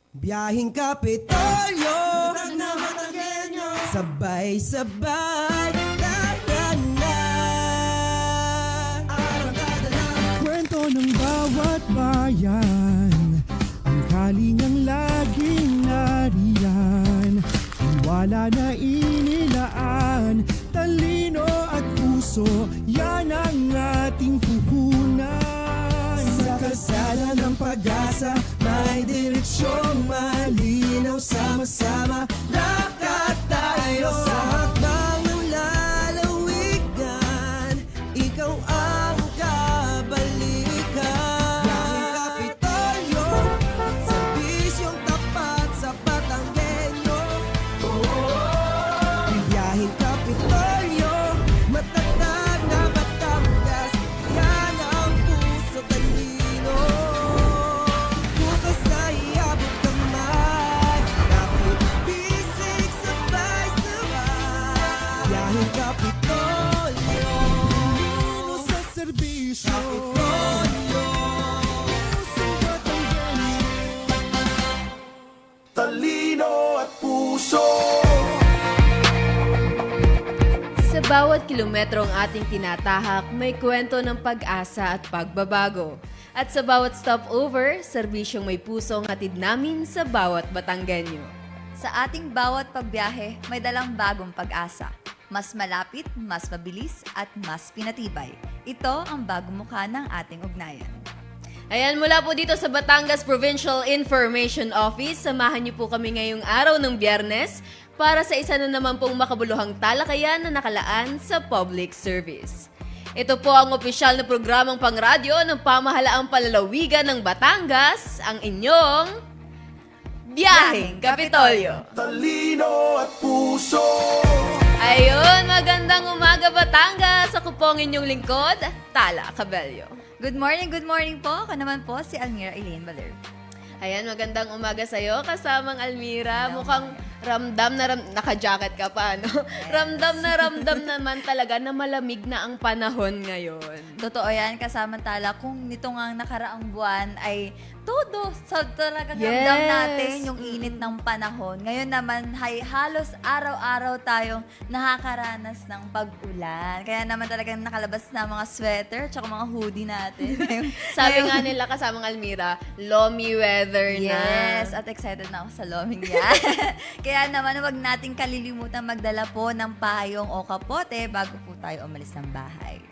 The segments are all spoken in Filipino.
Biyahing Kapitolyo, sabay-sabay, tara na. Kwento ng bawat bayan, ang kalingang laging nariyan. Tiwala na inilaan, talino at puso, yan ang ating puhunan. Sa kalsada ng pag-asa, may direksyong malinaw. Sama-sama, lakad tayo sa hakbang ng lalawigan. Ikaw ang kabalikan. Biyaheng Kapitolyo, serbisyong tapat sa Batanggenyo. Biyaheng Kapitolyo, matatag na Batangas, yan ang puso talino. Bukas ay iabot kamay, kapit bisig sabay-sabay. Biyaheng Kapitolyo, Talino sa serbisyo, Kapitolyo. pusong Batanggenyo. Talino at puso. Sa bawat kilometrong ating tinatahak, may kwento ng pag-asa at pagbabago. At sa bawat stopover, serbisyong may puso ang hatid namin sa bawat Batanggenyo. Sa ating bawat pagbiyahe, may dalang bagong pag-asa. Mas malapit, mas mabilis, at mas pinatibay. Ito ang bagong mukha ng ating ugnayan. Ayan, mula po dito sa Batangas Provincial Information Office, samahan niyo po kami ngayong araw ng Biyernes para sa isa na naman pong makabuluhang talakayan na nakalaan sa public service. Ito po ang opisyal na programang pangradyo ng pamahalaang palalawigan ng Batangas, ang inyong Biyaheng Kapitolyo. Talino at puso. Ayun, magandang umaga Batangas! Ako po ang inyong lingkod, Tala Cabello. Good morning po. Ako naman po si Almira Elaine Baler. Ayan, magandang umaga sa'yo, kasamang Almira. Mukhang ramdam na naka-jacket ka pa, no? Ramdam naman talaga na malamig na ang panahon ngayon. Totoo yan, kasamantala kung nito nga nakaraang buwan ay todo sa talagang ramdam natin yung init ng panahon. Ngayon naman ay halos araw-araw tayong nakakaranas ng pag-ulan. Kaya naman talagang nakalabas na mga sweater tsaka mga hoodie natin. Sabi nga nila kasamang Almira, loamy weather na. Yes, at excited na ako sa loming yan. Kaya naman, huwag nating kalilimutan magdala po ng payong o kapote bago po tayo umalis ng bahay.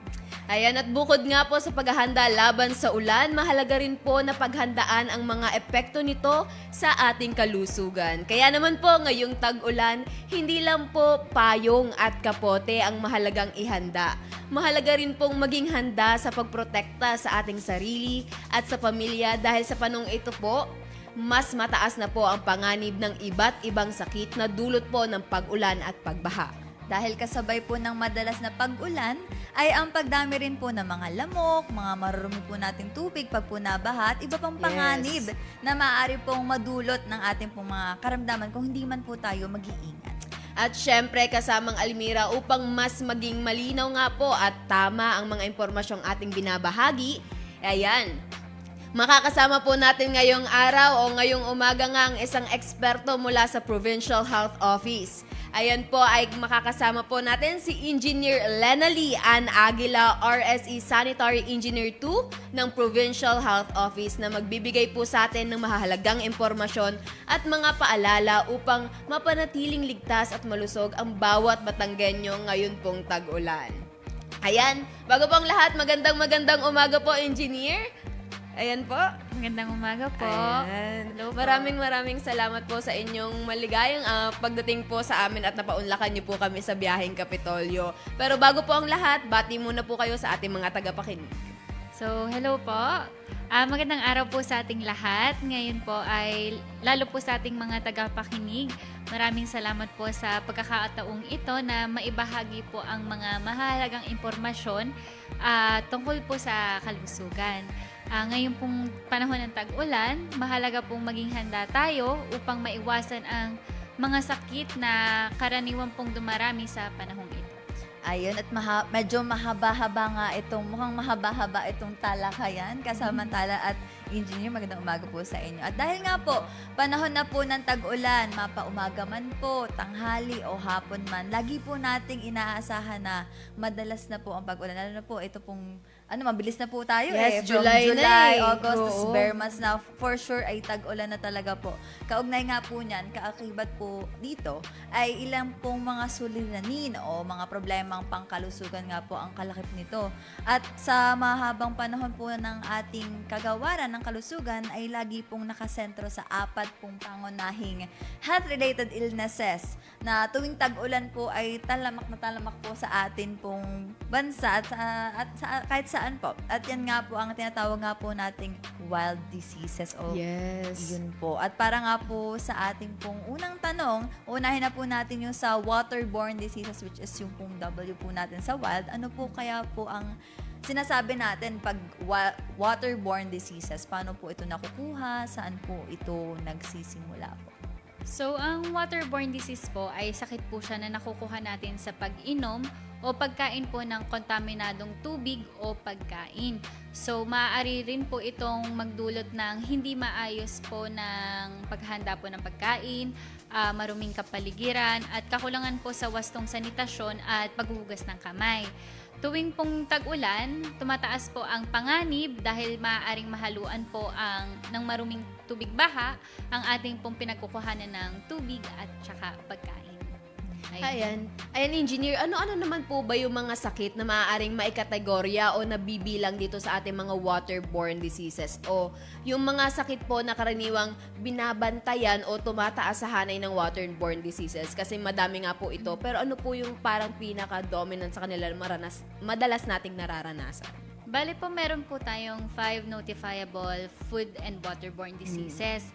Ayan, at bukod nga po sa paghahanda laban sa ulan, mahalaga rin po na paghandaan ang mga epekto nito sa ating kalusugan. Kaya naman po ngayong tag-ulan, hindi lang po payong at kapote ang mahalagang ihanda. Mahalaga rin pong maging handa sa pagprotekta sa ating sarili at sa pamilya dahil sa panong ito po, mas mataas na po ang panganib ng iba't ibang sakit na dulot po ng pag-ulan at pagbaha. Dahil kasabay po ng madalas na pag-ulan, ay ang pagdami rin po ng mga lamok, mga marurumi po nating tubig pag po nabaha at iba pang panganib na maaari pong madulot ng ating pong mga karamdaman kung hindi man po tayo mag-iingat. At syempre kasamang Almira upang mas maging malinaw nga po at tama ang mga impormasyong ating binabahagi, ayan, makakasama po natin ngayong araw o ngayong umaga nga ang isang eksperto mula sa Provincial Health Office. Ayan po ay makakasama po natin si Engineer Lenalie Ann Aguila, RSE Sanitary Engineer 2 ng Provincial Health Office na magbibigay po sa atin ng mahalagang impormasyon at mga paalala upang mapanatiling ligtas at malusog ang bawat Batanggenyo ngayon pong tag-ulan. Ayan, bago pong lahat, magandang umaga po, Engineer. Ayan po. Magandang umaga po. Ayan. Hello po. Maraming salamat po sa inyong maligayang pagdating po sa amin at napaunlakan niyo po kami sa Biyaheng Kapitolyo. Pero bago po ang lahat, bati muna po kayo sa ating mga tagapakinig. So, hello po. Magandang araw po sa ating lahat. Ngayon po ay lalo po sa ating mga tagapakinig. Maraming salamat po sa pagkakataong ito na maibahagi po ang mga mahalagang impormasyon tungkol po sa kalusugan. Ngayon pong panahon ng tag-ulan, mahalaga pong maging handa tayo upang maiwasan ang mga sakit na karaniwan pong dumarami sa panahong ito. Ayun, at medyo mahaba-haba nga mukhang mahaba-haba itong talakayan. Kasamantala at Engineer, magandang umaga po sa inyo. At dahil nga po, panahon na po ng tag-ulan, mapaumaga man po, tanghali o hapon man, lagi po nating inaasahan na madalas na po ang pag-ulan. Lalo na po, ito pong, mabilis na po tayo Yes, From July na July, eh. August, Oo. bare months na, for sure ay tag-ulan na talaga po. Kaugnay nga po niyan, kaakibat po dito, ay ilang pong mga suliranin o mga problemang pangkalusugan nga po ang kalakip nito. At sa mahabang panahon po ng ating kagawaran ng kalusugan ay lagi pong nakasentro sa 4 pong pangunahing health-related illnesses na tuwing tag-ulan po ay talamak na talamak po sa atin pong bansa at kahit saan po. At yan nga po ang tinatawag nga po nating wild diseases o Yes. yun po. At para nga po sa ating pong unang tanong, unahin na po natin yung sa waterborne diseases which is yung pong W po natin sa wild. Ano po kaya po ang sinasabi natin pag waterborne diseases? Paano po ito nakukuha? Saan po ito nagsisimula po? So, ang waterborne disease po ay sakit po siya na nakukuha natin sa pag-inom o pagkain po ng kontaminadong tubig o pagkain. So, maaari rin po itong magdulot ng hindi maayos po ng paghahanda po ng pagkain, maruming kapaligiran, at kakulangan po sa wastong sanitasyon at paghuhugas ng kamay. Tuwing pong tag-ulan, tumataas po ang panganib dahil maaaring mahaluan po ng maruming tubig baha ang ating pong pinagkukuhanan ng tubig at saka pagkain. Ayan, engineer, ano-ano naman po ba yung mga sakit na maaaring maikategorya o nabibilang dito sa ating mga waterborne diseases? O yung mga sakit po na karaniwang binabantayan o tumataas sa hanay ng waterborne diseases? Kasi madami nga po ito. Pero ano po yung parang pinaka-dominant sa kanila na madalas nating nararanasan? Bale po, meron po tayong 5 notifiable food and waterborne diseases.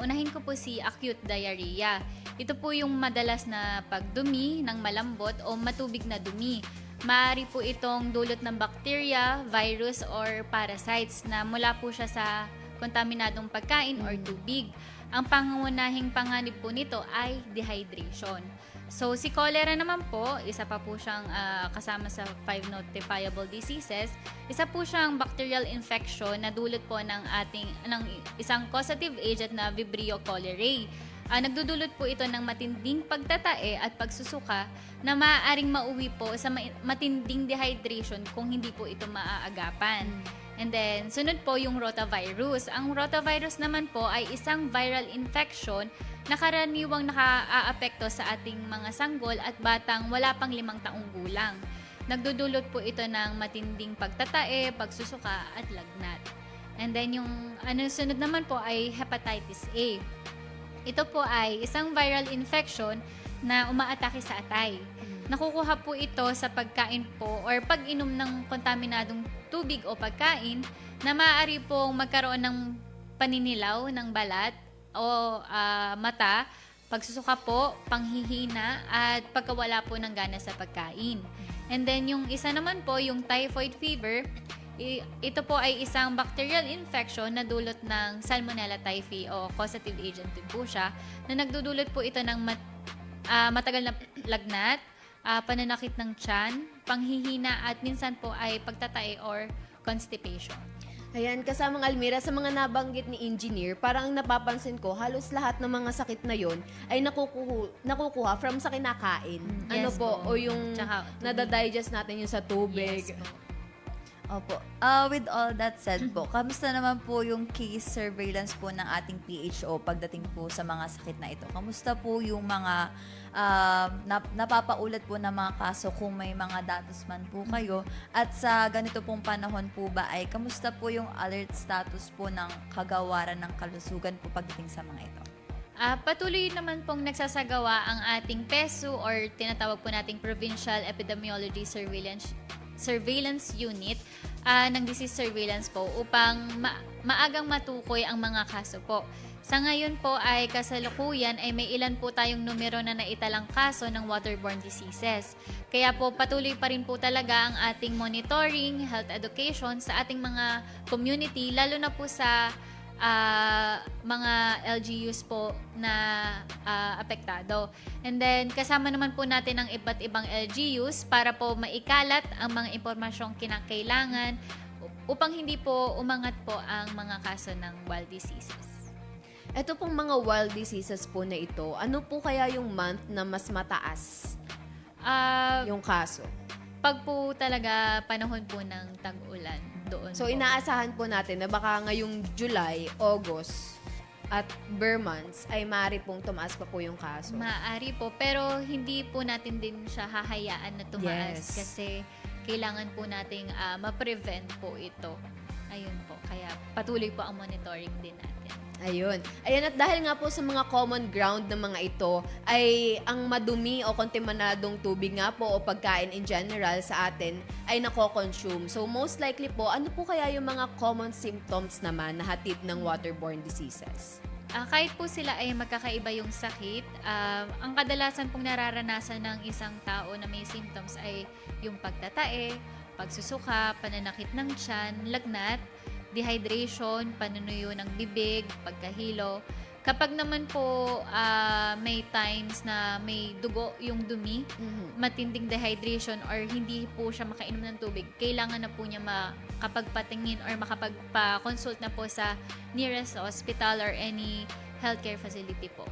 Unahin ko po si acute diarrhea. Ito po yung madalas na pagdumi ng malambot o matubig na dumi. Maaari po itong dulot ng bacteria, virus, or parasites na mula po siya sa kontaminadong pagkain or tubig. Ang pangunahing panganib po nito ay dehydration. So, si cholera naman po, isa pa po siyang kasama sa 5 notifiable diseases. Isa po siyang bacterial infection na dulot po ng isang causative agent na Vibrio cholerae. Nagdudulot po ito ng matinding pagtatae at pagsusuka na maaaring mauwi po sa matinding dehydration kung hindi po ito maaagapan. And then, sunod po yung rotavirus. Ang rotavirus naman po ay isang viral infection na karaniwang nakaaapekto sa ating mga sanggol at batang wala pang 5 taong gulang. Nagdudulot po ito ng matinding pagtatae, pagsusuka at lagnat. And then yung sunod naman po ay hepatitis A. Ito po ay isang viral infection na umaatake sa atay. Nakukuha po ito sa pagkain po or pag-inom ng kontaminadong tubig o pagkain na maaari pong magkaroon ng paninilaw ng balat o mata, pagsusuka po, panghihina, at pagkawala po ng gana sa pagkain. And then yung isa naman po, yung typhoid fever, ito po ay isang bacterial infection na dulot ng Salmonella typhi o causative agent din po siya na nagdudulot po ito ng matagal na lagnat, pananakit ng tiyan, panghihina at minsan po ay pagtatae or constipation. Ayan, kasamang Almira, sa mga nabanggit ni Engineer, parang ang napapansin ko, halos lahat ng mga sakit na yon ay nakukuha from sa kinakain. Ano Yes po, po. o yung Tsaka tubig. nadadigest natin yung sa tubig. Yes po. Opo. With all that said po, kamusta naman po yung case surveillance po ng ating PHO pagdating po sa mga sakit na ito? Kamusta po yung mga napapaulat po ng mga kaso kung may mga datos man po kayo? At sa ganito pong panahon po ba ay kamusta po yung alert status po ng kagawaran ng kalusugan po pagdating sa mga ito? Patuloy naman pong nagsasagawa ang ating PESU or tinatawag po nating Provincial Epidemiology Surveillance Unit ng disease surveillance po upang maagang matukoy ang mga kaso po. Sa ngayon po ay kasalukuyan ay may ilan po tayong numero na naitalang kaso ng waterborne diseases. Kaya po patuloy pa rin po talaga ang ating monitoring, health education sa ating mga community, lalo na po sa mga LGUs po na apektado. And then, kasama naman po natin ang iba't ibang LGUs para po maikalat ang mga impormasyong kinakailangan upang hindi po umangat po ang mga kaso ng wild diseases. Ito pong mga wild diseases po na ito, ano po kaya yung month na mas mataas yung kaso? Pag po talaga panahon po ng tag-ulan doon So, po. inaasahan po natin na baka ngayong July, August, at Burr months ay maaari pong tumaas pa po yung kaso. Maaari po, pero hindi po natin din siya hahayaan na tumaas Yes. kasi kailangan po nating ma-prevent po ito. Ayun po, kaya patuloy po ang monitoring din natin. Ayun. Ayan, at dahil nga po sa mga common ground ng mga ito, ay ang madumi o kontaminadong tubig nga po o pagkain in general sa atin ay nako-consume. So, most likely po, ano po kaya yung mga common symptoms naman na hatid ng waterborne diseases? Kahit po sila ay magkakaiba yung sakit, ang kadalasan pong nararanasan ng isang tao na may symptoms ay yung pagtatae, pagsusuka, pananakit ng tiyan, lagnat, dehydration, panunuyo ng bibig, pagkahilo. Kapag naman po may times na may dugo yung dumi, matinding dehydration or hindi po siya makainom ng tubig, kailangan na po niya makapagpatingin or makapagpa-consult na po sa nearest hospital or any healthcare facility po.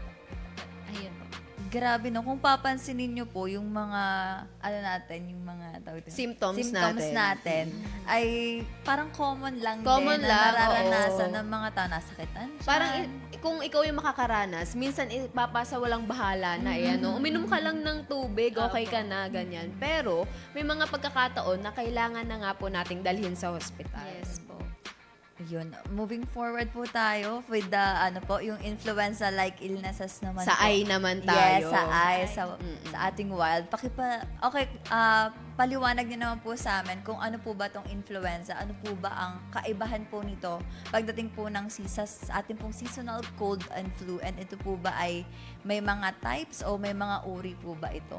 Ayun po. Grabe no, kung papansinin nyo po yung mga, yung mga tawag dito, Symptoms natin, ay parang common lang Common din lang, na nararanasan oo. ng mga tao, nasakitan siya. Parang kung ikaw yung makakaranas, minsan ipapasa walang bahala na uminom ka lang ng tubig, okay ka na, ganyan. Pero may mga pagkakataon na kailangan na nga po nating dalhin sa hospital. Yes po. Yun, moving forward po tayo with the, yung influenza-like illnesses naman Sa po. eye naman tayo. Yes, sa ating wild. Paliwanag niyo naman po sa amin kung ano po ba tong influenza, ano po ba ang kaibahan po nito pagdating po ng sa ating pong seasonal cold and flu, and ito po ba ay may mga types o may mga uri po ba ito?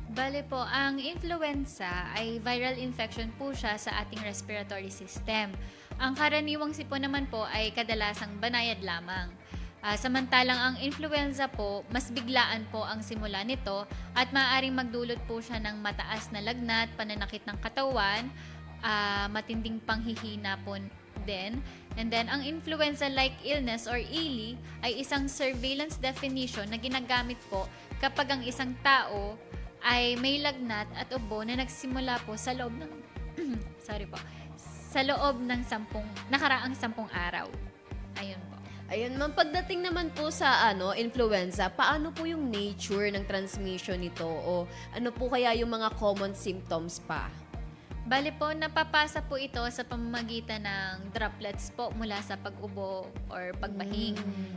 Bale po, ang influenza ay viral infection po siya sa ating respiratory system. Ang karaniwang sipon naman po ay kadalasang banayad lamang. Samantalang ang influenza po, mas biglaan po ang simula nito at maaaring magdulot po siya ng mataas na lagnat, pananakit ng katawan, matinding panghihina po din. And then, ang influenza-like illness or ELI ay isang surveillance definition na ginagamit po kapag ang isang tao ay may lagnat at ubo na nagsimula po sa loob ng sa loob ng nakaraang 10 araw. Ayun po. Ayun, ma'am, pagdating naman po sa influenza, paano po yung nature ng transmission nito o ano po kaya yung mga common symptoms pa? Bale po, napapasa po ito sa pamamagitan ng droplets po mula sa pag-ubo or pagbahing.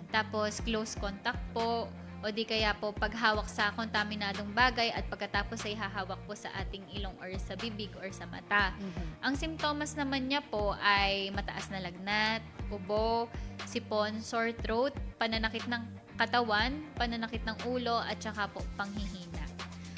Tapos close contact po, o di kaya po paghawak sa kontaminadong bagay at pagkatapos ay hahawak po sa ating ilong or sa bibig or sa mata. Ang simptomas naman niya po ay mataas na lagnat, ubo, sipon, sore throat, pananakit ng katawan, pananakit ng ulo at saka po panghihina.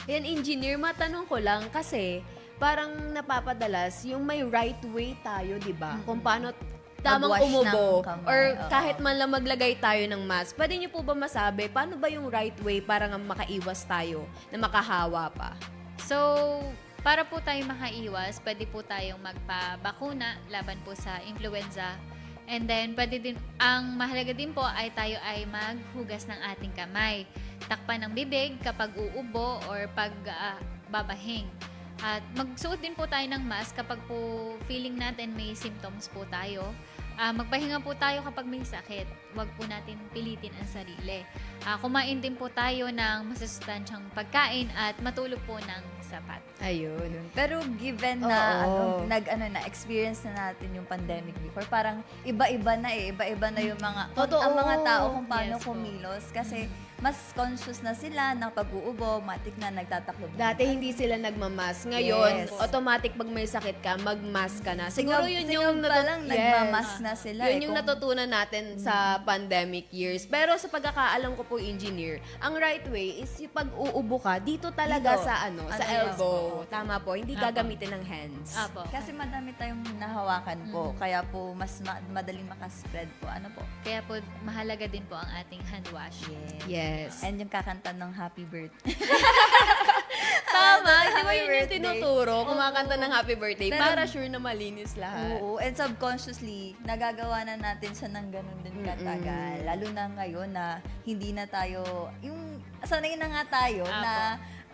Yan, engineer, matanong ko lang kasi parang napapadalas yung may right way tayo, di ba? Kung paano tamang Mag-wash umubo ng kamay, or oo. kahit man lang maglagay tayo ng mask. Pwede niyo po ba masabi paano ba yung right way para nga makaiwas tayo na makahawa pa? So, para po tayo makaiwas, pwede po tayong magpabakuna laban po sa influenza. And then, ang mahalaga din po ay tayo ay maghugas ng ating kamay. Takpan ng bibig kapag uubo or pag babahing. At magsuot din po tayo ng mask kapag po feeling natin may symptoms po tayo. Magpahinga po tayo kapag may sakit. Huwag po natin pilitin ang sarili. Kumain din po tayo ng masustansyang pagkain at matulog po ng sapat. Ayun. Pero given na Oo. experience na natin yung pandemic before, parang iba-iba na yung mga Totoo. ang mga tao kung paano Yes po. kumilos kasi mas conscious na sila ng pag-uubo, matik na nagtataklob. Dati hindi sila nagmamask. Ngayon, Yes. automatic pag may sakit ka, magmask ka na. Siguro yun yung pa lang nagmamask na sila. Yun yung Kung- natutunan natin sa pandemic years. Pero sa pagkakaalam ko po, engineer, ang right way is yung pag uubo ka, dito talaga Dito. sa sa Yes elbow. po. Tama po, hindi Apo. gagamitin ng hands. Apo. Kasi madami tayong nahawakan po, kaya po mas madaling makaspread po. Ano po? Kaya po mahalaga din po ang ating hand wash. Yes. And yung kakanta ng happy birthday. Tama, di ba Happy yun yung birthday. tinuturo? Kumakanta Oo. ng happy birthday Pero- para sure na malinis lahat. Oo, and subconsciously, nagagawa na natin siya ng ganun din katagal. Lalo na ngayon na hindi na tayo, yung sanay na nga tayo Apo. na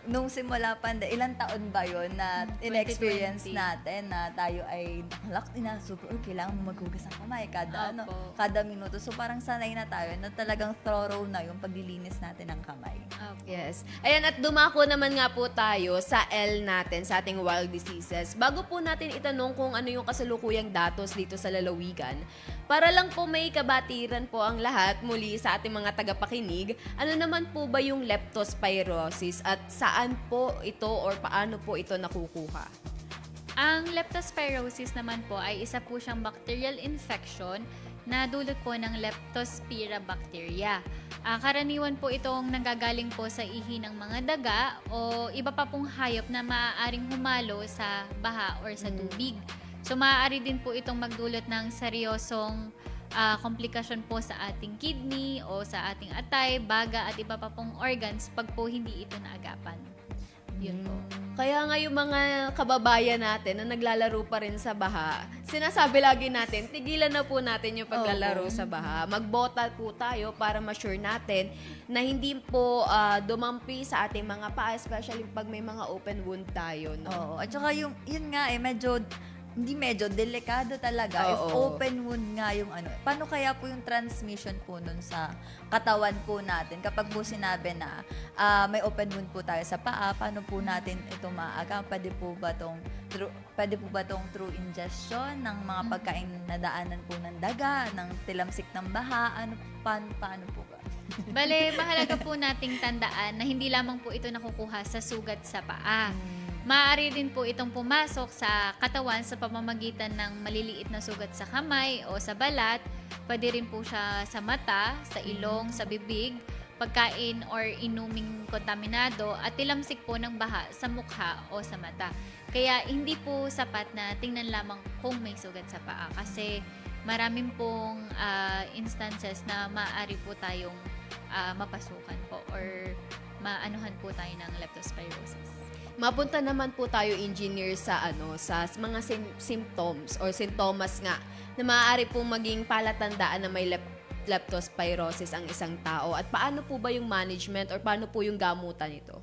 nung simula pa, ilang taon ba yun na in-experience 2020. natin na tayo ay nakalak na super, kailangan mo maghugas ng kamay Apo. kada minuto. So parang sanay na tayo na talagang thorough na yung paglilinis natin ng kamay. Opo. Yes. Ayan, at dumako naman nga po tayo sa L natin, sa ating wild diseases. Bago po natin itanong kung ano yung kasalukuyang datos dito sa lalawigan, para lang po may kabatiran po ang lahat muli sa ating mga tagapakinig, ano naman po ba yung leptospirosis at saan po ito or paano po ito nakukuha? Ang leptospirosis naman po ay isa po siyang bacterial infection na dulot po ng Leptospira bacteria. Karaniwan po itong nanggagaling po sa ihi ng mga daga o iba pa pong hayop na maaaring humalo sa baha or sa tubig. So maaari din po itong magdulot ng seryosong komplikasyon po sa ating kidney o sa ating atay, baga at iba pa pong organs pag po hindi ito naagapan. Yun po. Kaya nga yung mga kababayan natin na naglalaro pa rin sa baha, sinasabi lagi natin, tigilan na po natin yung paglalaro sa baha. Magbota po tayo para ma-sure natin na hindi po dumampi sa ating mga paa, especially pag may mga open wound tayo. No? Oo. At saka yun nga medyo delikado talaga. If Oo. open wound nga yung ano. Paano kaya po yung transmission po nun sa katawan po natin? Kapag po sinabi na may open wound po tayo sa paa, paano po natin ito maaga? Pwede po ba tong through ingestion ng mga pagkain na daanan po ng daga, ng tilamsik ng baha? Paano po ba? Bale, mahalaga po nating tandaan na hindi lamang po ito nakukuha sa sugat sa paa. Maaari din po itong pumasok sa katawan sa pamamagitan ng maliliit na sugat sa kamay o sa balat. Pwede rin po siya sa mata, sa ilong, sa bibig, pagkain or inuming kontaminado at tilamsik po ng baha sa mukha o sa mata. Kaya hindi po sapat na tingnan lamang kung may sugat sa paa kasi maraming pong instances na maaari po tayong mapasukan po or maanuhan po tayo ng leptospirosis. Mapunta naman po tayo, engineer, sa mga symptoms or sintomas nga na maaari pong maging palatandaan na may leptospirosis ang isang tao. At paano po ba yung management or paano po yung gamutan nito?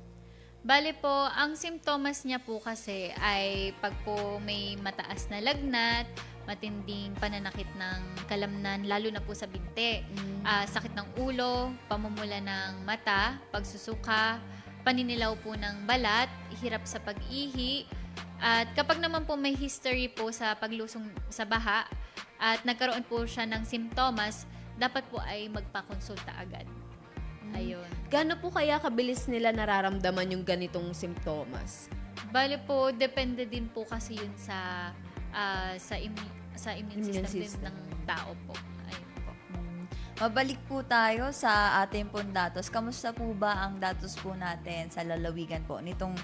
Bale po, ang simptomas niya po kasi ay pag po may mataas na lagnat, matinding pananakit ng kalamnan, lalo na po sa binte, sakit ng ulo, pamumula ng mata, pagsusuka, paninilaw po ng balat, hirap sa pag-ihi, at kapag naman po may history po sa paglusong sa baha at nagkaroon po siya ng simptomas, dapat po ay magpakonsulta agad. Ayun. Gaano po kaya kabilis nila nararamdaman yung ganitong simptomas? Bale po, depende din po kasi yun sa immune system din ng tao po. Ayun po. Mabalik po tayo sa ating pong datos. Kamusta po ba ang datos po natin sa lalawigan po nitong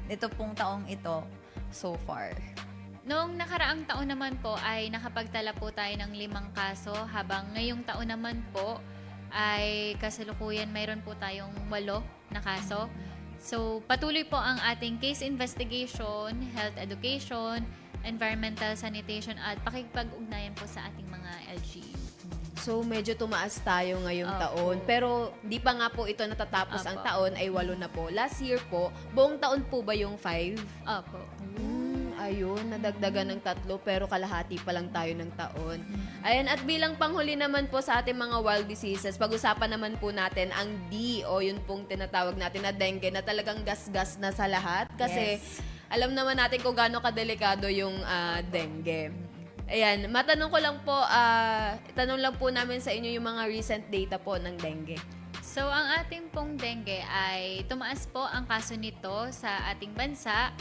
nito pong taong ito so far? Noong nakaraang taon naman po ay nakapagtala po tayo ng 5 kaso habang ngayong taon naman po ay kasalukuyan mayroon po tayong 8 na kaso. So patuloy po ang ating case investigation, health education, environmental sanitation at pakikipag-ugnayan po sa ating mga LGU. So, medyo tumaas tayo ngayong Opo. taon. Pero, di pa nga po ito natatapos ang Opo. taon, ay 8 na po. Last year po, buong taon po ba yung 5? Opo. Ayun, nadagdagan ng 3, pero kalahati pa lang tayo ng taon. Ayan, at bilang panghuli naman po sa ating mga wild diseases, pag-usapan naman po natin ang D o yun pong tinatawag natin na dengue na talagang gas-gas na sa lahat. Kasi, alam naman natin kung gaano kadelikado yung dengue. Ayan, matanong ko lang po, itanong lang po namin sa inyo yung mga recent data po ng dengue. So, ang ating pong dengue ay tumaas po ang kaso nito sa ating bansa.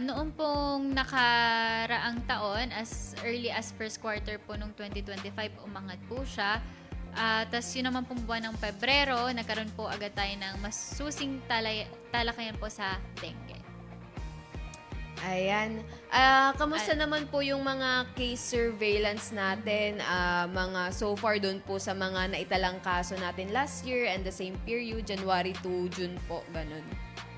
Noong pong nakaraang taon, as early as first quarter po nung 2025, umangat po siya. Tapos yun naman pong buwan ng Pebrero, nagkaroon po agad tayo ng mas susing talakayan po sa dengue. Ayan. Kamusta naman po yung mga case surveillance natin, mga so far doon po sa mga naitalang kaso natin last year and the same period, January to June po, ganun.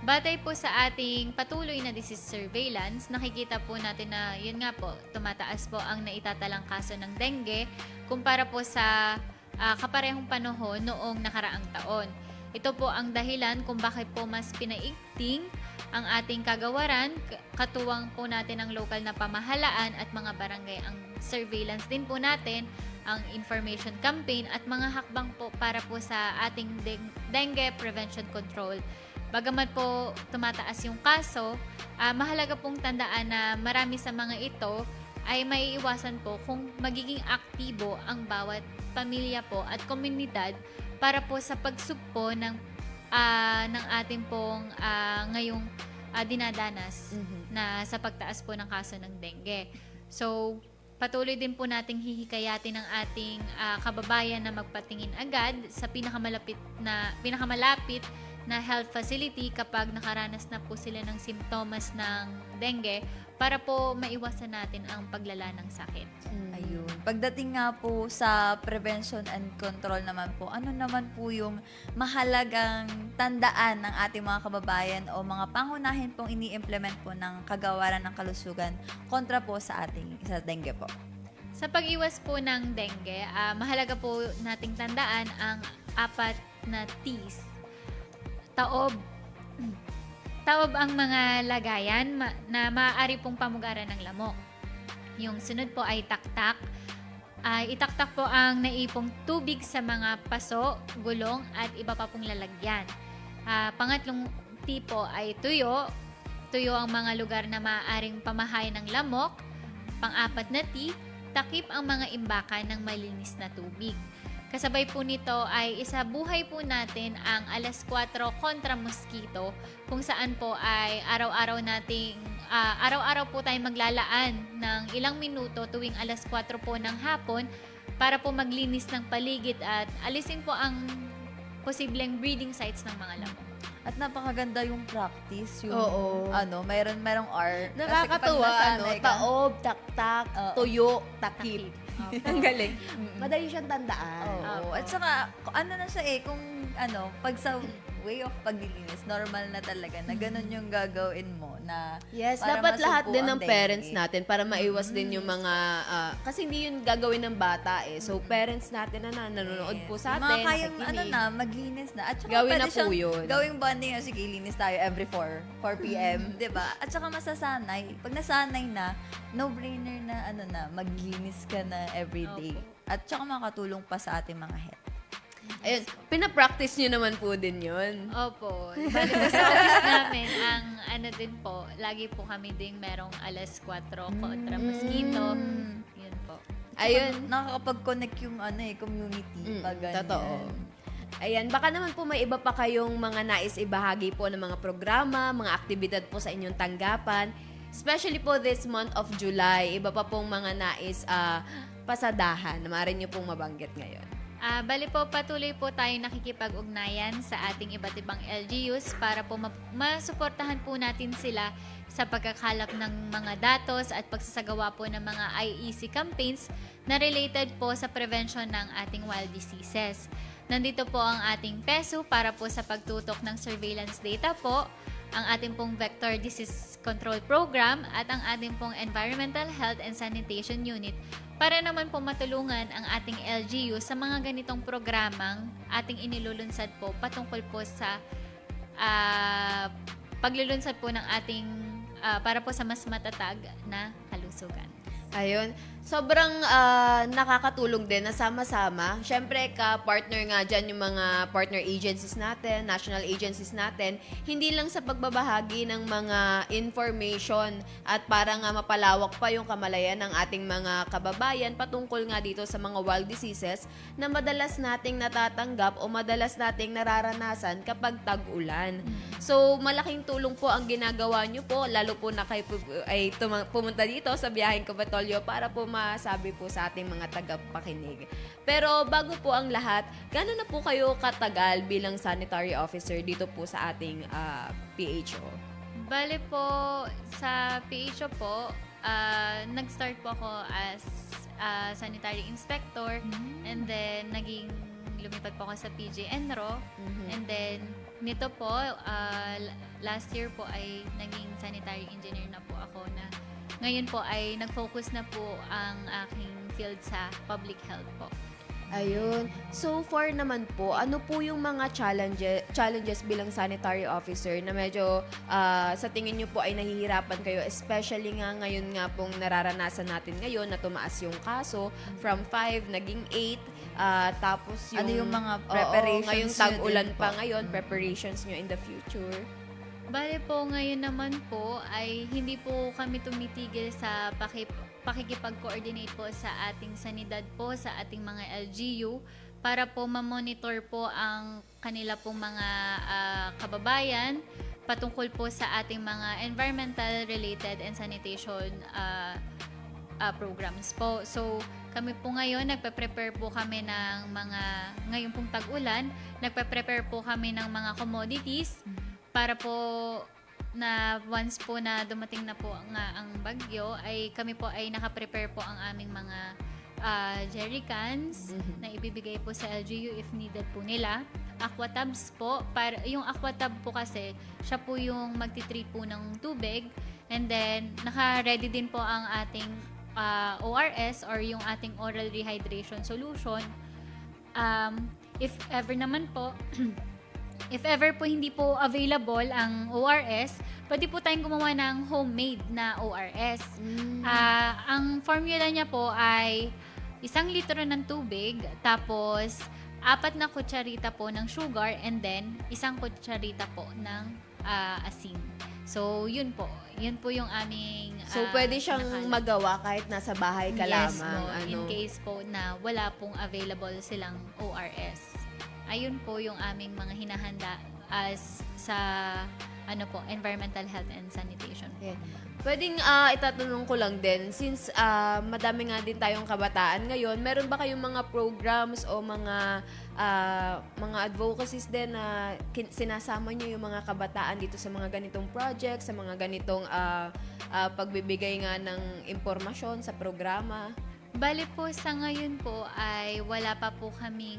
Batay po sa ating patuloy na disease surveillance, nakikita po natin na yun nga po, tumataas po ang naitatalang kaso ng dengue kumpara po sa kaparehong panahon noong nakaraang taon. Ito po ang dahilan kung bakit po mas pinaigting ang ating kagawaran, katuwang po natin ang local na pamahalaan at mga barangay. Ang surveillance din po natin, ang information campaign at mga hakbang po para po sa ating dengue prevention control. Bagamat po tumataas yung kaso, mahalaga pong tandaan na marami sa mga ito ay maiiwasan po kung magiging aktibo ang bawat pamilya po at komunidad para po sa pagsugpo ng ating pong ngayong dinadanas na sa pagtaas po ng kaso ng dengue. So, patuloy din po nating hihikayatin ng ating kababayan na magpatingin agad sa pinakamalapit na health facility kapag nakaranas na po sila ng simptomas ng dengue para po maiwasan natin ang paglala ng sakit. Ayun. Pagdating nga po sa prevention and control naman po, ano naman po yung mahalagang tandaan ng ating mga kababayan o mga pangunahin pong ini-implement po ng kagawaran ng kalusugan kontra po sa dengue po? Sa pag-iwas po ng dengue, mahalaga po nating tandaan ang 4 na T's. Taob ang mga lagayan na maaari pong pamugaran ng lamok. Yung sunod po ay taktak. Itaktak po ang naipong tubig sa mga paso, gulong at iba pa pong lalagyan. Pangatlong T po ay tuyo. Tuyo ang mga lugar na maaaring pamahay ng lamok. Pang-4 na T, takip ang mga imbakan ng malinis na tubig. Kasabay po nito ay isabuhay po natin ang 4 kontra mosquito kung saan po ay araw-araw po tayo maglalaan ng ilang minuto tuwing 4 po ng hapon para po maglinis ng paligid at alisin po ang posibleng breeding sites ng mga lamok. At napakaganda yung practice, yung Oo. merong R. Kasi Nakakatuwa, kapag nasanay ka- taob, taktak, Oo. tuyo, takip. Opo. Ang galing. Madali siyang tandaan. Oo. At saka, na siya kung pag sa way of paglilinis, normal na talaga na ganun yung gagawin mo na Yes, para dapat lahat masugpo din ang ng dengue. parents natin para maiwas din yung mga, kasi hindi yun gagawin ng bata eh. So, parents natin na nanonood po sa Yung atin, mga kayang nakikinig. maglinis na. At saka Gawin pwede na po siyang yun. Gawing bonding, sige, linis tayo every 4 p.m. Diba? At saka masasanay. Pag nasanay na, no-brainer na, maglinis ka na everyday. At saka makatulong pa sa ating mga health. Ayun, pinapractice nyo naman po din yun. Opo. Bali po sa office namin, ang din po, lagi po kami ding merong 4 kontra mosquito. Yun po. Ayun. Nakakapag-connect yung community. Pag ganyan. Totoo. Ayan, baka naman po may iba pa kayong mga nais ibahagi po ng mga programa, mga aktibidad po sa inyong tanggapan. Especially po this month of July, iba pa pong mga nais pasadahan na maaari nyo pong mabanggit ngayon. Bali po, patuloy po tayo nakikipag-ugnayan sa ating iba't ibang LGUs para po masuportahan po natin sila sa pagkakalap ng mga datos at pagsasagawa po ng mga IEC campaigns na related po sa prevention ng ating wild diseases. Nandito po ang ating PESU para po sa pagtutok ng surveillance data po, ang ating pong Vector Disease Control Program at ang ating pong Environmental Health and Sanitation Unit para naman po matulungan ang ating LGU sa mga ganitong programang ating inilulunsad po patungkol po sa paglulunsad po ng ating para po sa mas matatag na kalusugan. Ayun. Sobrang nakakatulong din na sama-sama. Siyempre, ka-partner nga dyan yung mga partner agencies natin, national agencies natin, hindi lang sa pagbabahagi ng mga information at para nga mapalawak pa yung kamalayan ng ating mga kababayan patungkol nga dito sa mga wild diseases na madalas nating natatanggap o madalas nating nararanasan kapag tag-ulan. So, malaking tulong po ang ginagawa nyo po, lalo po na kayo ay pumunta dito sa Biyaheng Kapitolyo para po masabi po sa ating mga tagapakinig. Pero bago po ang lahat, gaano na po kayo katagal bilang sanitary officer dito po sa ating PHO? Bale po, sa PHO po, nag-start po ako as sanitary inspector and then naging lumipat po ako sa PJ Enro. Mhm. And then, nito po, last year po ay naging sanitary engineer na po ako na ngayon po ay nag-focus na po ang aking field sa public health po. Ayun. So far naman po, ano po yung mga challenges bilang sanitary officer na medyo sa tingin nyo po ay nahihirapan kayo, especially nga ngayon nga pong nararanasan natin ngayon na tumaas yung kaso from 5 naging 8, tapos yung Ano yung mga Oo, preparations ngayong nyo tag-ulan din pa po? ngayon, preparations nyo in the future. Bale po, ngayon naman po ay hindi po kami tumitigil sa pakikipag-coordinate po sa ating sanidad po, sa ating mga LGU para po ma-monitor po ang kanila pong mga kababayan patungkol po sa ating mga environmental related and sanitation programs po. So, kami po ngayon, nagpe-prepare po kami ng mga, ngayon pong tag-ulan, nagpe-prepare po kami ng mga commodities para po na once po na dumating na po nga ang bagyo, ay kami po ay nakaprepare po ang aming mga jerry cans na ibibigay po sa LGU if needed po nila. Aquatabs po, para, yung aquatab po kasi, siya po yung magtitreat po ng tubig, and then naka-ready din po ang ating ORS or yung ating oral rehydration solution. If ever naman po, if ever po hindi po available ang ORS, pwede po tayong gumawa ng homemade na ORS. Ang formula niya po ay 1 litro ng tubig, tapos 4 na kutsarita po ng sugar, and then 1 kutsarita po ng asin. So, yun po. Yun po yung aming So, pwede siyang nakalat. magawa kahit nasa bahay ka Yes lamang. po, in case po na wala pong available silang ORS. Ayun po yung aming mga hinahanda as sa environmental health and sanitation. Yeah. Pwedeng itatanong ko lang din, since madami nga din tayong kabataan ngayon, meron ba kayong mga programs o mga advocacies din na sinasama nyo yung mga kabataan dito sa mga ganitong projects, sa mga ganitong pagbibigay nga ng impormasyon sa programa? Bale po, sa ngayon po ay wala pa po kaming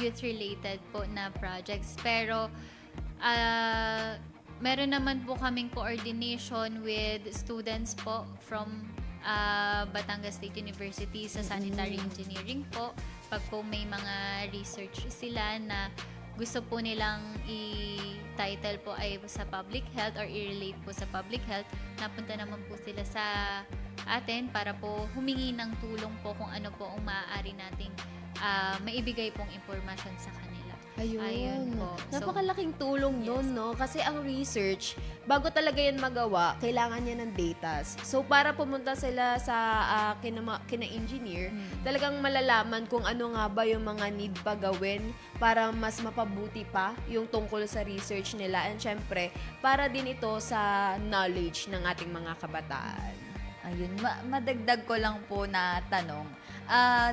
youth-related po na projects. Pero meron naman po kaming coordination with students po from Batangas State University sa sanitary engineering po. Pag po may mga research sila na gusto po nilang i-title po ay sa public health or i-relate po sa public health, napunta naman po sila sa atin para po humingi ng tulong po kung ano po ang maaari nating maibigay pong impormasyon sa kanila. Ayun po. So, Napakalaking tulong yes. nun, no? Kasi ang research, bago talaga yan magawa, kailangan niya ng data. So, para pumunta sila sa kina-engineer, talagang malalaman kung ano nga ba yung mga need pa gawin para mas mapabuti pa yung tungkol sa research nila. And syempre, para din ito sa knowledge ng ating mga kabataan. Ayun, madagdag ko lang po na tanong.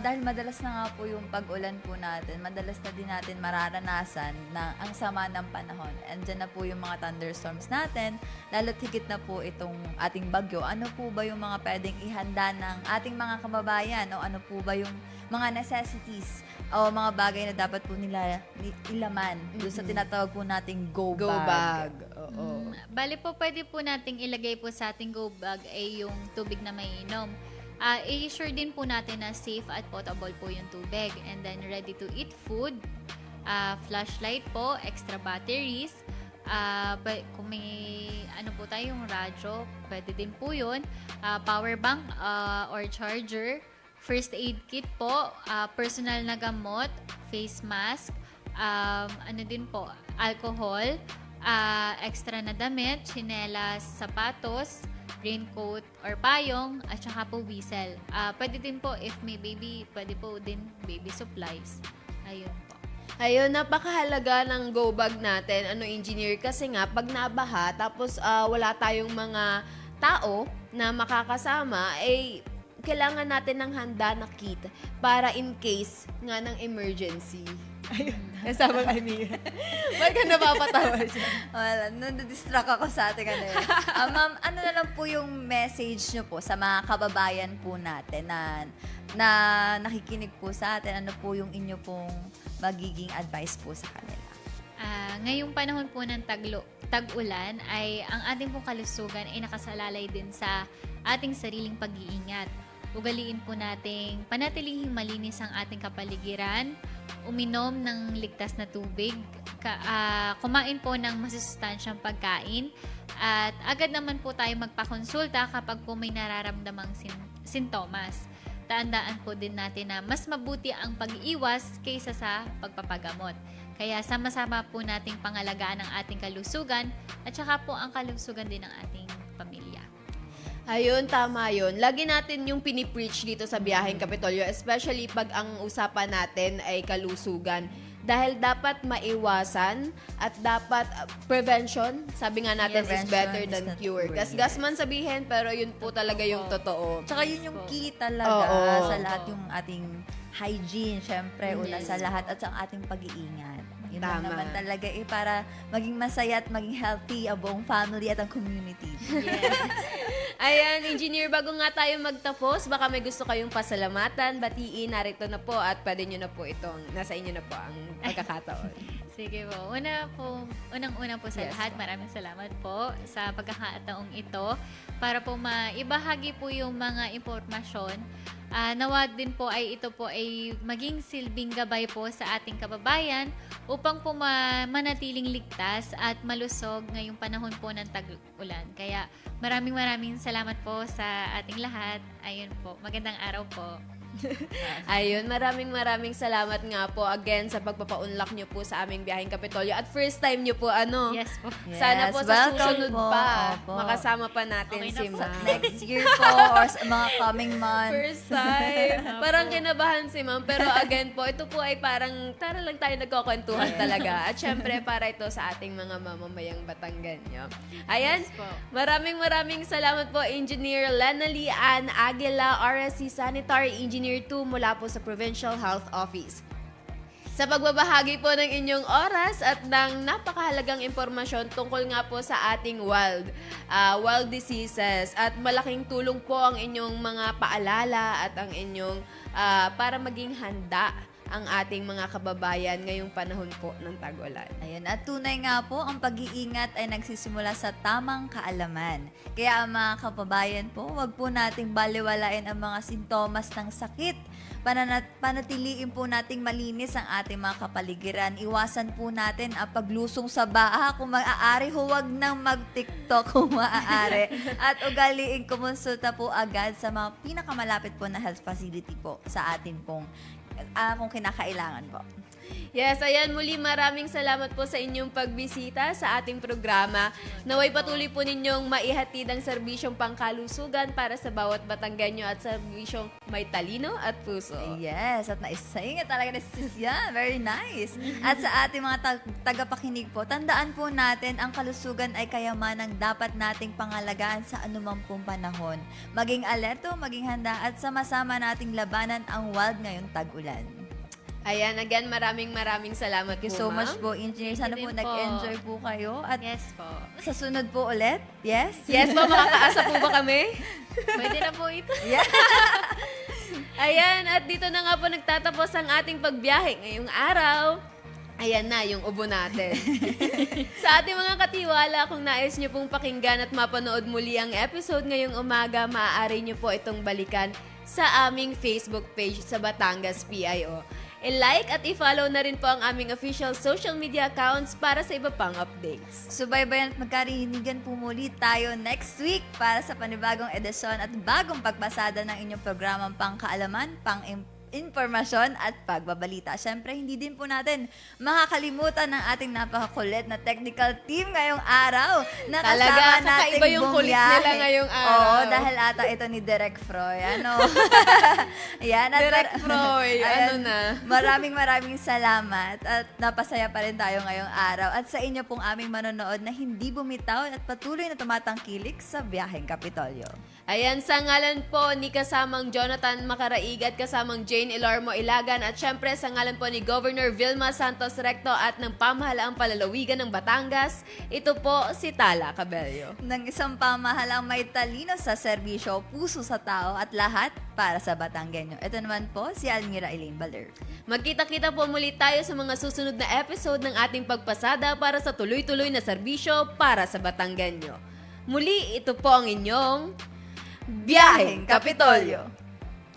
Dahil madalas na nga po yung pag-ulan po natin, madalas na din natin mararanasan na ang sama ng panahon. Andyan na po yung mga thunderstorms natin, lalo't higit na po itong ating bagyo. Ano po ba yung mga pwedeng ihanda ng ating mga kababayan? O ano po ba yung mga necessities o mga bagay na dapat po nila ilaman doon sa tinatawag po nating go bag? Go bag. Oo. Bale po, pwede po nating ilagay po sa ating go bag ay yung tubig na may inom. I-sure din po natin na safe at potable po yung tubig. And then, ready to eat food, flashlight po, extra batteries, kung may ano po tayong radyo, pwede din po yun, power bank or charger, first aid kit po, personal na gamot, face mask, ano din po, alcohol, extra na damit, tsinelas, sapatos, raincoat or payong, at saka po whistle. Pwede din po, if may baby, pwede po din baby supplies. Ayun po. Ayun, napakahalaga ng go bag natin, engineer, kasi nga, pag nabaha, tapos wala tayong mga tao na makakasama, kailangan natin ng handa na kit para in case nga ng emergency. Ayun, kasama kay Mira. Ba't ka napapatawa siya? Wala, nadidistract ako sa ating ano yun. Ma'am, ano na lang po yung message nyo po sa mga kababayan po natin na nakikinig po sa atin? Ano po yung inyo pong magiging advice po sa kanila? Ngayong panahon po ng tag-ulan ay ang ating pong kalusugan ay nakasalalay din sa ating sariling pag-iingat. Ugaliin po nating panatilihing malinis ang ating kapaligiran, uminom ng ligtas na tubig, kumain po ng masustansyang pagkain, at agad naman po tayo magpakonsulta kapag po may nararamdamang sintomas. Tandaan po din natin na mas mabuti ang pag-iwas kaysa sa pagpapagamot. Kaya sama-sama po nating pangalagaan ang ating kalusugan at saka po ang kalusugan din ng ating pamilya. Ayun, tama yun. Lagi natin yung pinipreach dito sa Biyaheng Kapitolyo, especially pag ang usapan natin ay kalusugan. Dahil dapat maiwasan at dapat prevention, sabi nga natin, is Prevention better is than the cure. cure, Gasgas man sabihin, pero yun po talaga yung totoo. Tsaka yun yung key talaga Oo. sa lahat yung ating hygiene, syempre, una sa lahat, at sa ating pag-iingat. Yun lang Tama. naman talaga para maging masaya at maging healthy ang buong family at ang community. Ayan, Engineer, bago nga tayo magtapos, baka may gusto kayong pasalamatan, batiin, narito na po at pwede nyo na po itong, nasa inyo na po ang pagkakataon. Sige po. Unang-una po sa Yes, lahat, maraming salamat po sa pagkakataong ito para po maibahagi po yung mga impormasyon. Nawa din po ay ito po ay maging silbing gabay po sa ating kababayan upang po manatiling ligtas at malusog ngayong panahon po ng tag-ulan. Kaya maraming salamat po sa ating lahat. Ayun po. Magandang araw po. Ayun, maraming salamat nga po again sa pagpapaunlak nyo po sa aming Biyaheng Kapitolyo. At first time nyo po, Yes po. sana po Yes, sa welcome susunod po. pa, Opo. makasama pa natin Okay na si po. Ma'am. Next year po or sa mga coming months. First time. Parang kinabahan si Ma'am. Pero again po, ito po ay parang tara lang tayo nagkukwentuhan talaga. At syempre, para ito sa ating mga mamamayang Batanggenyo. Ayan, Yes po. maraming salamat po, Engineer Lenali Ann Aguila, RSC Sanitary Engineer 2 mula po sa Provincial Health Office. Sa pagbabahagi po ng inyong oras at ng napakahalagang impormasyon tungkol nga po sa ating wild diseases. At malaking tulong po ang inyong mga paalala at ang inyong para maging handa ang ating mga kababayan ngayong panahon po ng tag-ulan. Ayun, at tunay nga po, ang pag-iingat ay nagsisimula sa tamang kaalaman. Kaya ang mga kababayan po, wag po nating baliwalain ang mga sintomas ng sakit. Panatiliin po nating malinis ang ating mga kapaligiran. Iwasan po natin ang paglusong sa baha. Kung maaari, huwag nang mag-TikTok kung maaari. At ugaliin kumonsulta po agad sa mga pinakamalapit po na health facility po sa atin pong kung kinakailangan po. Yes, ayan, muli maraming salamat po sa inyong pagbisita sa ating programa. Naway patuloy po ninyong maihatid ang serbisyong pangkalusugan para sa bawat Batanggenyo at serbisyong may talino at puso. Yes, at naisingit talaga ni Sis yan. Very nice. At sa ating mga tagapakinig po, tandaan po natin ang kalusugan ay kayamanang dapat nating pangalagaan sa anumang pong panahon. Maging alerto, maging handa at sama-sama nating labanan ang wild ngayong tag-ulan. Ayan, again, maraming salamat Thank you po, so ma'am. much po, Engineer. Sana Thank po you din po. nag-enjoy po kayo. At Yes po. sa sunod po ulit, yes? Yes po, makakaasa po ba kami? Pwede na po ito. Ayan, at dito na nga po nagtatapos ang ating pagbiyahe ngayong araw. Ayan na, yung ubo natin. Sa ating mga katiwala, kung nais nyo pong pakinggan at mapanood muli ang episode ngayong umaga, maaari nyo po itong balikan sa aming Facebook page sa Batangas PIO. I-like at i-follow na rin po ang aming official social media accounts para sa iba pang updates. Subaybayan at magkarinigan po muli tayo next week para sa panibagong edisyon at bagong pagpasada ng inyong programang pangkaalaman, informasyon at pagbabalita. Siyempre, hindi din po natin makakalimutan ng ating napakakulit na technical team ngayong araw. Talaga, Nakasama nating kakaiba yung kulit bumiyahe. nila ngayong araw. Oo, dahil ata ito ni Direk Froy. Ano? Ayan, at Direk Froy, ano na? Maraming salamat at napasaya pa rin tayo ngayong araw. At sa inyo pong aming manonood na hindi bumitaw at patuloy na tumatangkilik sa Biyaheng Kapitolyo. Ayan, sa ngalan po ni kasamang Jonathan Makaraig at kasamang Jay Jane Ilormo Ilagan at syempre sa ngalan po ni Governor Vilma Santos Recto at ng Pamahalaang Palalawigan ng Batangas, ito po si Tala Cabello. Ng isang pamahalang may talino sa serbisyo, puso sa tao at lahat para sa Batanggenyo. Ito naman po si Almira Elaine Baler. Magkita-kita po muli tayo sa mga susunod na episode ng ating pagpasada para sa tuloy-tuloy na serbisyo para sa Batanggenyo. Muli, ito po ang inyong Biyaheng Kapitolyo.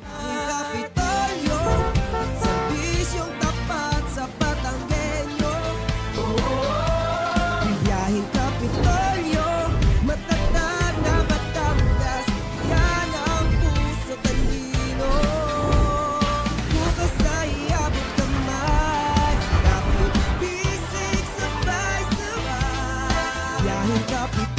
Ang Kapitolyo, serbisyong tapat sa Batanggenyo. Biyaheng Kapitolyo, matatag na Batangas, yan ang puso talino. Bukas ay iabot kamay, kapit bisig sabay-sabay. Biyaheng Kapitolyo.